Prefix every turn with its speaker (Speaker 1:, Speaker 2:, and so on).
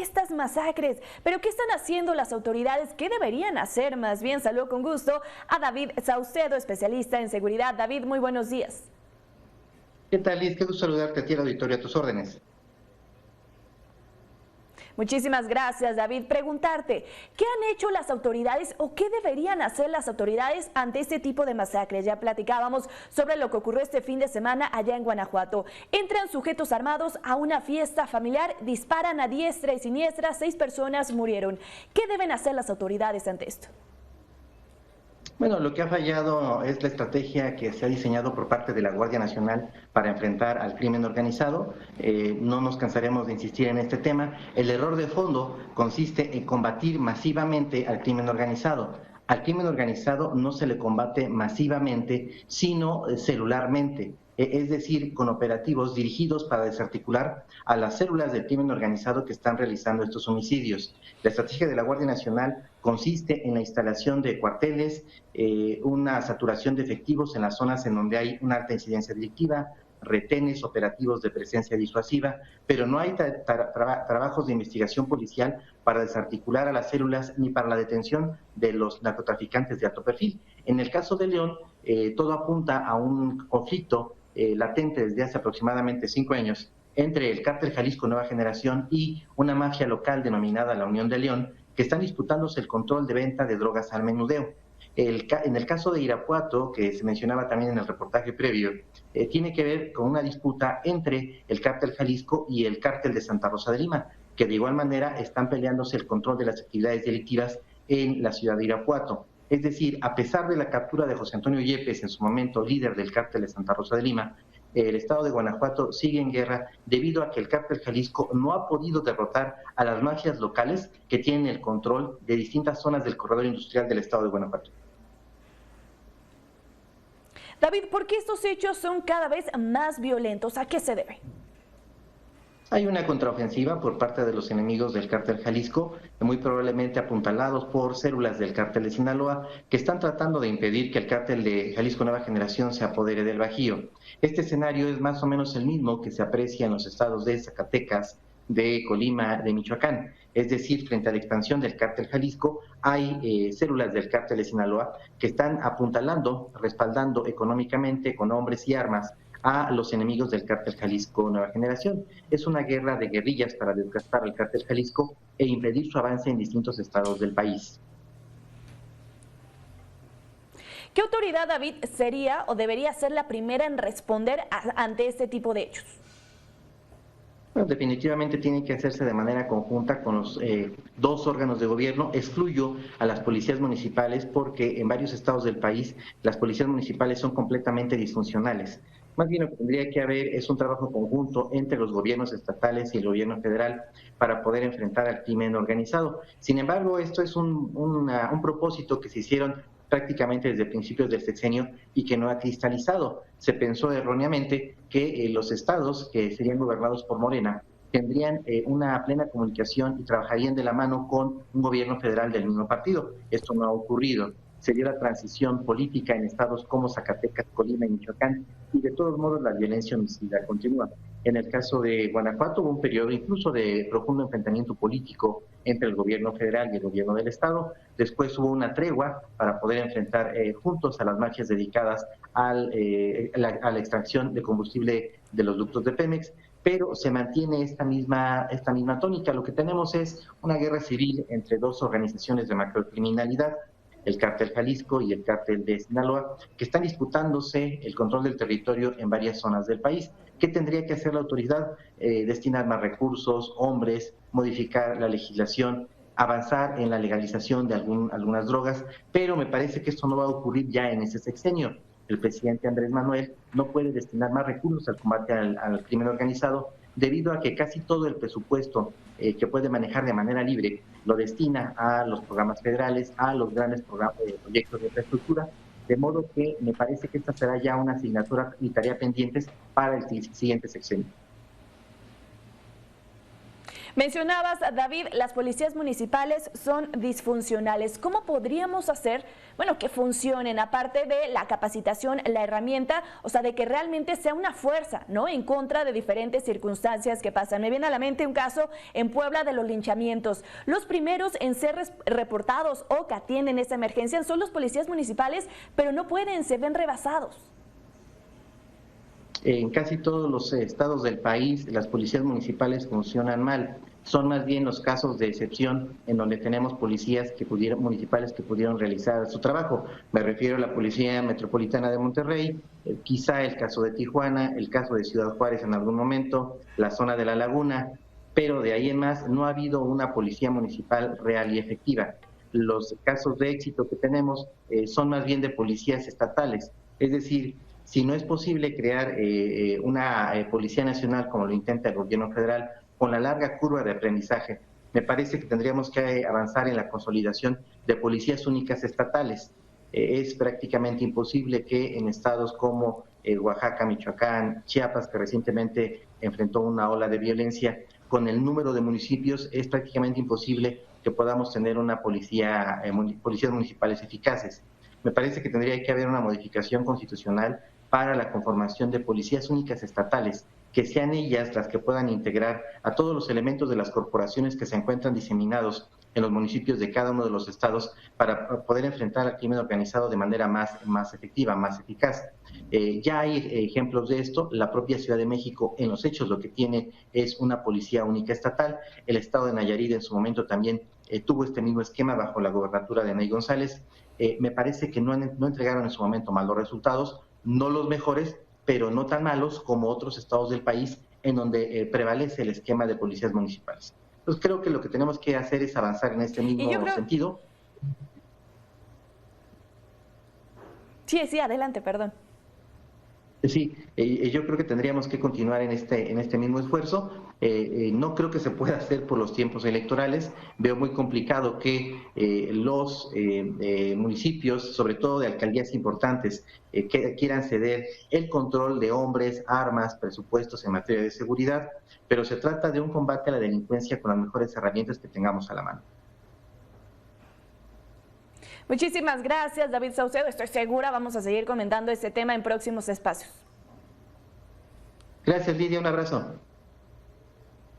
Speaker 1: estas masacres. Pero ¿qué están haciendo las autoridades? ¿Qué deberían hacer? Más bien, saludo con gusto a David Saucedo, especialista en seguridad. David, muy buenos días.
Speaker 2: ¿Qué tal, Liz? Qué gusto saludarte a ti, al auditorio, a tus órdenes.
Speaker 1: Muchísimas gracias, David. Preguntarte, ¿qué han hecho las autoridades o qué deberían hacer las autoridades ante este tipo de masacres? Ya platicábamos sobre lo que ocurrió este fin de semana allá en Guanajuato. Entran sujetos armados a una fiesta familiar, disparan a diestra y siniestra, 6 personas murieron. ¿Qué deben hacer las autoridades ante esto?
Speaker 2: Bueno, lo que ha fallado es la estrategia que se ha diseñado por parte de la Guardia Nacional para enfrentar al crimen organizado. No nos cansaremos de insistir en este tema. El error de fondo consiste en combatir masivamente al crimen organizado. Al crimen organizado no se le combate masivamente, sino celularmente, es decir, con operativos dirigidos para desarticular a las células del crimen organizado que están realizando estos homicidios. La estrategia de la Guardia Nacional consiste en la instalación de cuarteles, una saturación de efectivos en las zonas en donde hay una alta incidencia delictiva, retenes operativos de presencia disuasiva, pero no hay trabajos de investigación policial para desarticular a las células ni para la detención de los narcotraficantes de alto perfil. En el caso de León, todo apunta a un conflicto latente desde hace aproximadamente 5 años entre el Cártel Jalisco Nueva Generación y una mafia local denominada la Unión de León, que están disputándose el control de venta de drogas al menudeo. En el caso de Irapuato, que se mencionaba también en el reportaje previo, tiene que ver con una disputa entre el Cártel Jalisco y el Cártel de Santa Rosa de Lima, que de igual manera están peleándose el control de las actividades delictivas en la ciudad de Irapuato. Es decir, a pesar de la captura de José Antonio Yepes, en su momento líder del Cártel de Santa Rosa de Lima, el estado de Guanajuato sigue en guerra debido a que el Cártel Jalisco no ha podido derrotar a las mafias locales que tienen el control de distintas zonas del corredor industrial del estado de Guanajuato.
Speaker 1: David, ¿por qué estos hechos son cada vez más violentos? ¿A qué se debe?
Speaker 2: Hay una contraofensiva por parte de los enemigos del Cártel Jalisco, muy probablemente apuntalados por células del Cártel de Sinaloa, que están tratando de impedir que el Cártel de Jalisco Nueva Generación se apodere del Bajío. Este escenario es más o menos el mismo que se aprecia en los estados de Zacatecas, de Colima, de Michoacán. Es decir, frente a la expansión del Cártel Jalisco, hay células del Cártel de Sinaloa que están apuntalando, respaldando económicamente con hombres y armas a los enemigos del Cártel Jalisco Nueva Generación. Es una guerra de guerrillas para desgastar al Cártel Jalisco e impedir su avance en distintos estados del país.
Speaker 1: ¿Qué autoridad, David, sería o debería ser la primera en responder ante este tipo de hechos?
Speaker 2: Bueno, definitivamente tiene que hacerse de manera conjunta con los dos órganos de gobierno. Excluyo a las policías municipales porque en varios estados del país las policías municipales son completamente disfuncionales. Más bien lo que tendría que haber es un trabajo conjunto entre los gobiernos estatales y el gobierno federal para poder enfrentar al crimen organizado. Sin embargo, esto es un propósito que se hicieron prácticamente desde principios del sexenio y que no ha cristalizado. Se pensó erróneamente que los estados que serían gobernados por Morena tendrían una plena comunicación y trabajarían de la mano con un gobierno federal del mismo partido. Esto no ha ocurrido. Se dio la transición política en estados como Zacatecas, Colima y Michoacán, y de todos modos la violencia homicida continúa. En el caso de Guanajuato hubo un periodo incluso de profundo enfrentamiento político entre el gobierno federal y el gobierno del estado. Después hubo una tregua para poder enfrentar juntos a las mafias dedicadas a la extracción de combustible de los ductos de Pemex, pero se mantiene esta misma tónica. Lo que tenemos es una guerra civil entre dos organizaciones de macrocriminalidad, el Cártel Jalisco y el Cártel de Sinaloa, que están disputándose el control del territorio en varias zonas del país. ¿Qué tendría que hacer la autoridad? Destinar más recursos, hombres, modificar la legislación, avanzar en la legalización de algunas drogas, pero me parece que esto no va a ocurrir ya en ese sexenio. El presidente Andrés Manuel no puede destinar más recursos al combate al crimen organizado debido a que casi todo el presupuesto que puede manejar de manera libre lo destina a los programas federales, a los grandes proyectos de infraestructura, de modo que me parece que esta será ya una asignatura y tarea pendientes para el siguiente sexenio.
Speaker 1: Mencionabas, David, las policías municipales son disfuncionales. ¿Cómo podríamos hacer, bueno, que funcionen, aparte de la capacitación, la herramienta, o sea, de que realmente sea una fuerza, ¿no?, en contra de diferentes circunstancias que pasan? Me viene a la mente un caso en Puebla de los linchamientos. Los primeros en ser reportados o que atienden esa emergencia son los policías municipales, pero no pueden, se ven rebasados.
Speaker 2: En casi todos los estados del país, las policías municipales funcionan mal. Son más bien los casos de excepción en donde tenemos policías municipales que pudieron realizar su trabajo. Me refiero a la Policía Metropolitana de Monterrey, quizá el caso de Tijuana, el caso de Ciudad Juárez en algún momento, la zona de La Laguna, pero de ahí en más no ha habido una policía municipal real y efectiva. Los casos de éxito que tenemos son más bien de policías estatales, es decir, si no es posible crear una Policía Nacional como lo intenta el gobierno federal, con la larga curva de aprendizaje, me parece que tendríamos que avanzar en la consolidación de policías únicas estatales. Es prácticamente imposible que en estados como Oaxaca, Michoacán, Chiapas, que recientemente enfrentó una ola de violencia, con el número de municipios es prácticamente imposible que podamos tener una policías municipales eficaces. Me parece que tendría que haber una modificación constitucional para la conformación de policías únicas estatales, que sean ellas las que puedan integrar a todos los elementos de las corporaciones que se encuentran diseminados en los municipios de cada uno de los estados para poder enfrentar al crimen organizado de manera más efectiva, más eficaz. Ya hay ejemplos de esto. La propia Ciudad de México, en los hechos, lo que tiene es una policía única estatal. El estado de Nayarit en su momento también tuvo este mismo esquema bajo la gobernatura de Ney González. Me parece que no entregaron en su momento malos resultados, no los mejores, pero no tan malos como otros estados del país en donde prevalece el esquema de policías municipales. Entonces creo que lo que tenemos que hacer es avanzar en este mismo sentido.
Speaker 1: Sí, adelante, perdón.
Speaker 2: Sí, yo creo que tendríamos que continuar en este mismo esfuerzo. No creo que se pueda hacer por los tiempos electorales. Veo muy complicado que los municipios, sobre todo de alcaldías importantes, que quieran ceder el control de hombres, armas, presupuestos en materia de seguridad, pero se trata de un combate a la delincuencia con las mejores herramientas que tengamos a la mano.
Speaker 1: Muchísimas gracias, David Saucedo. Estoy segura vamos a seguir comentando este tema en próximos espacios.
Speaker 2: Gracias, Lidia. Un abrazo.